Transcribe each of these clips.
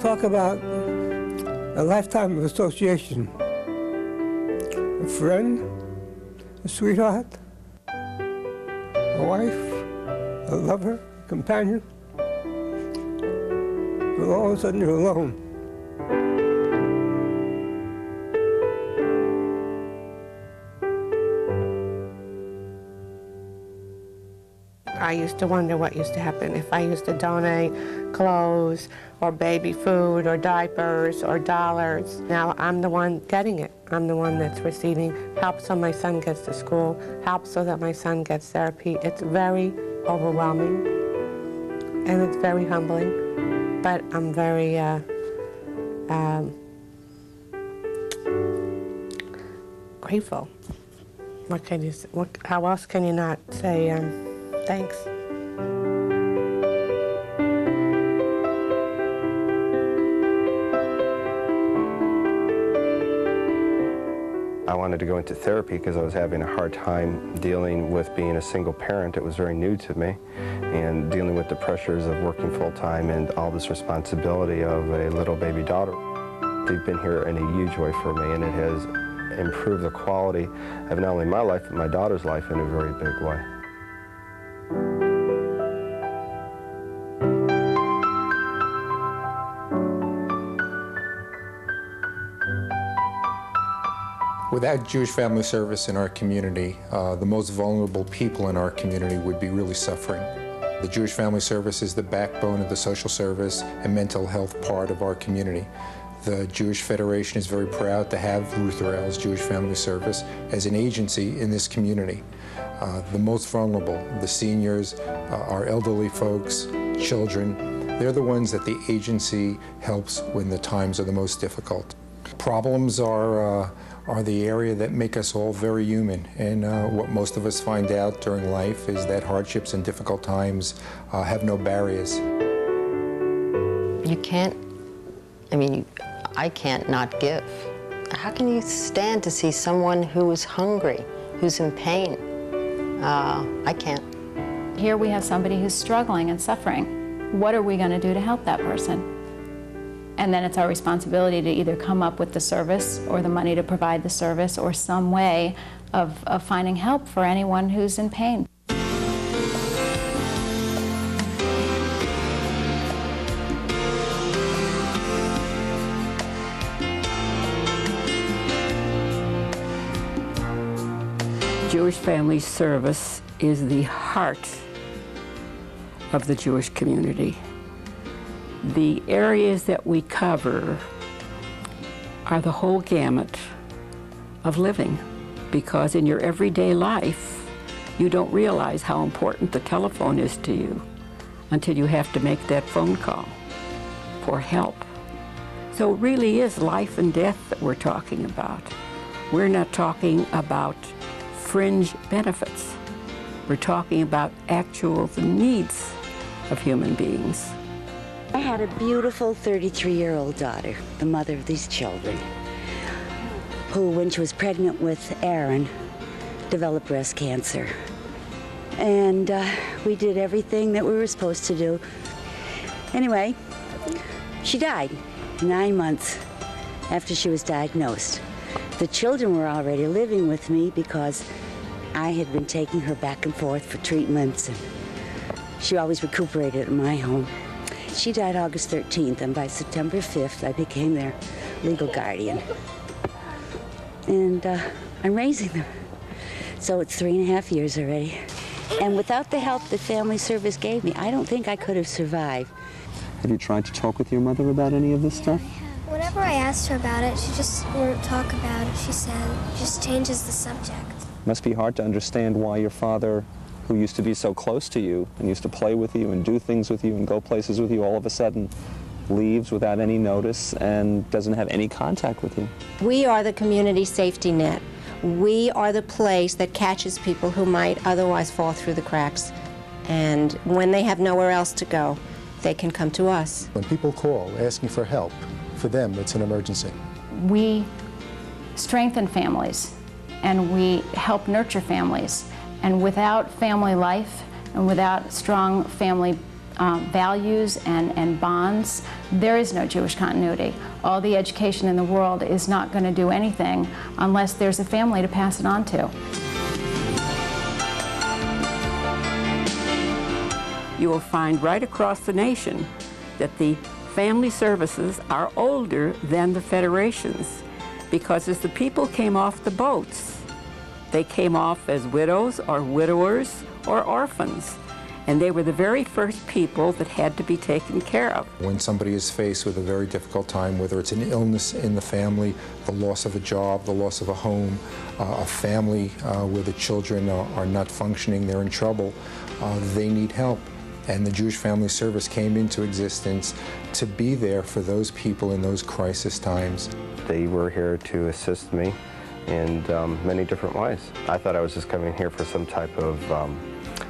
Talk about a lifetime of association. A friend, a sweetheart, a wife, a lover, a companion. But all of a sudden you're alone. I used to wonder what used to happen if I used to donate clothes or baby food or diapers or dollars. Now I'm the one getting it. I'm the one that's receiving help so my son gets to school, help so that my son gets therapy. It's very overwhelming and it's very humbling, but I'm very grateful. What can you? How else can you not say thanks? I wanted to go into therapy because I was having a hard time dealing with being a single parent. It was very new to me, and dealing with the pressures of working full-time and all this responsibility of a little baby daughter. They've been here in a huge way for me, and it has improved the quality of not only my life, but my daughter's life in a very big way. Without Jewish Family Service in our community, the most vulnerable people in our community would be really suffering. The Jewish Family Service is the backbone of the social service and mental health part of our community. The Jewish Federation is very proud to have Ruth Orell's Jewish Family Service as an agency in this community. The most vulnerable, the seniors, our elderly folks, children, they're the ones that the agency helps when the times are the most difficult. Problems are the area that make us all very human, and what most of us find out during life is that hardships and difficult times have no barriers. You can't, I can't not give. How can you stand to see someone who is hungry, who's in pain? I can't. Here we have somebody who's struggling and suffering. What are we going to do to help that person? And then it's our responsibility to either come up with the service or the money to provide the service or some way of finding help for anyone who's in pain. Jewish Family Service is the heart of the Jewish community. The areas that we cover are the whole gamut of living, because in your everyday life, you don't realize how important the telephone is to you until you have to make that phone call for help. So it really is life and death that we're talking about. We're not talking about fringe benefits. We're talking about actual needs of human beings. I had a beautiful 33-year-old daughter, the mother of these children, who, when she was pregnant with Aaron, developed breast cancer. And we did everything that we were supposed to do. Anyway, she died 9 months after she was diagnosed. The children were already living with me because I had been taking her back and forth for treatments, and she always recuperated at my home. She died August 13th, and by September 5th, I became their legal guardian. And I'm raising them. So it's 3.5 years already. And without the help that Family Service gave me, I don't think I could have survived. Have you tried to talk with your mother about any of this stuff? Whenever I asked her about it, she just won't talk about it, she said. Just changes the subject. It must be hard to understand why your father, who used to be so close to you and used to play with you and do things with you and go places with you, all of a sudden leaves without any notice and doesn't have any contact with you. We are the community safety net. We are the place that catches people who might otherwise fall through the cracks. And when they have nowhere else to go, they can come to us. When people call asking for help, for them it's an emergency. We strengthen families and we help nurture families. And without family life and without strong family values and bonds, there is no Jewish continuity. All the education in the world is not going to do anything unless there's a family to pass it on to. You will find right across the nation that the family services are older than the federations, because as the people came off the boats, they came off as widows or widowers or orphans. And they were the very first people that had to be taken care of. When somebody is faced with a very difficult time, whether it's an illness in the family, the loss of a job, the loss of a home, a family where the children are not functioning, they're in trouble, they need help. And the Jewish Family Service came into existence to be there for those people in those crisis times. They were here to assist me in many different ways. I thought I was just coming here for some type of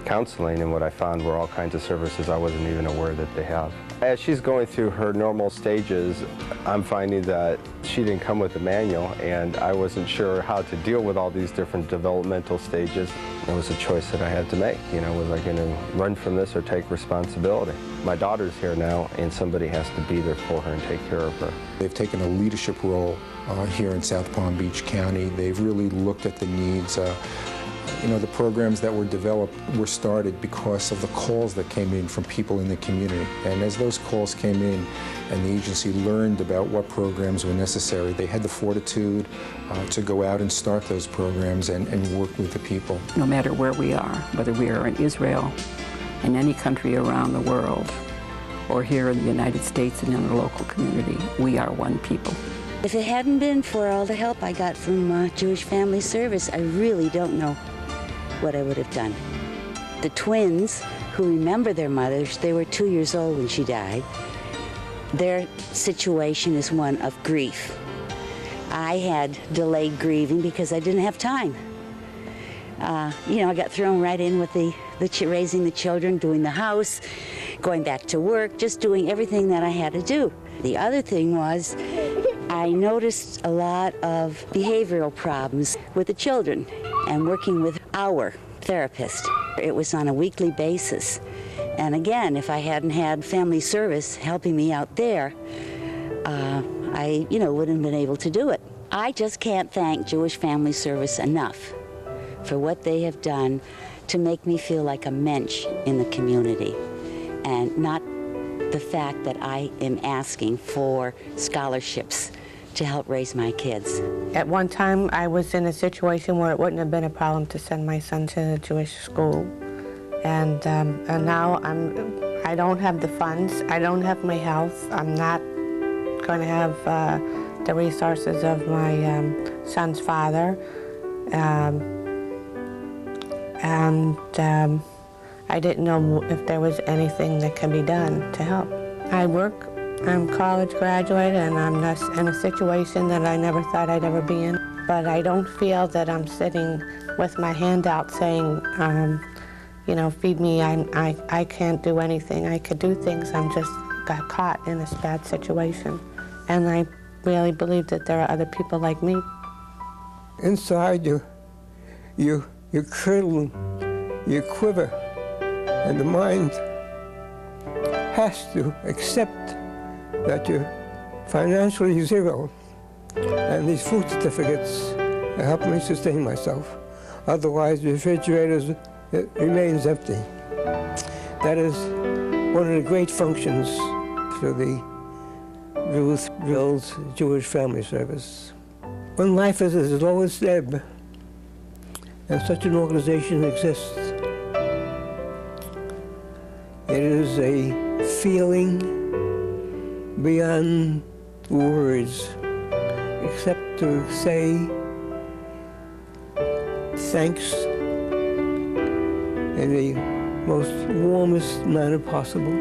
counseling, and what I found were all kinds of services I wasn't even aware that they have. As she's going through her normal stages, I'm finding that she didn't come with a manual, and I wasn't sure how to deal with all these different developmental stages. It was a choice that I had to make. You know, was I going to run from this or take responsibility? My daughter's here now, and somebody has to be there for her and take care of her. They've taken a leadership role here in South Palm Beach County. They've really looked at the needs. You know, the programs that were developed were started because of the calls that came in from people in the community. And as those calls came in and the agency learned about what programs were necessary, they had the fortitude to go out and start those programs and work with the people. No matter where we are, whether we are in Israel, in any country around the world, or here in the United States and in the local community, we are one people. If it hadn't been for all the help I got from Jewish Family Service, I really don't know what I would have done. The twins, who remember their mothers, they were 2 years old when she died. Their situation is one of grief. I had delayed grieving because I didn't have time. You know, I got thrown right in with raising the children, doing the house, going back to work, just doing everything that I had to do. The other thing was, I noticed a lot of behavioral problems with the children and working with our therapist. It was on a weekly basis. And again, if I hadn't had family service helping me out there, I, wouldn't have been able to do it. I just can't thank Jewish Family Service enough for what they have done to make me feel like a mensch in the community, and not the fact that I am asking for scholarships to help raise my kids. At one time, I was in a situation where it wouldn't have been a problem to send my son to a Jewish school. And now I don't have the funds, I don't have my health, I'm not going to have the resources of my son's father. I didn't know if there was anything that can be done to help. I work, I'm a college graduate, and I'm in a situation that I never thought I'd ever be in. But I don't feel that I'm sitting with my hand out saying, feed me, I can't do anything. I could do things, I'm just got caught in this bad situation. And I really believe that there are other people like me. Inside you curdle, you quiver, and the mind has to accept that you're financially zero, and these food certificates help me sustain myself. Otherwise, the refrigerator remains empty. That is one of the great functions for the Ruth Bill's Jewish Family Service. When life is at its lowest ebb, and such an organization exists, it is a feeling beyond words, except to say thanks in the most warmest manner possible.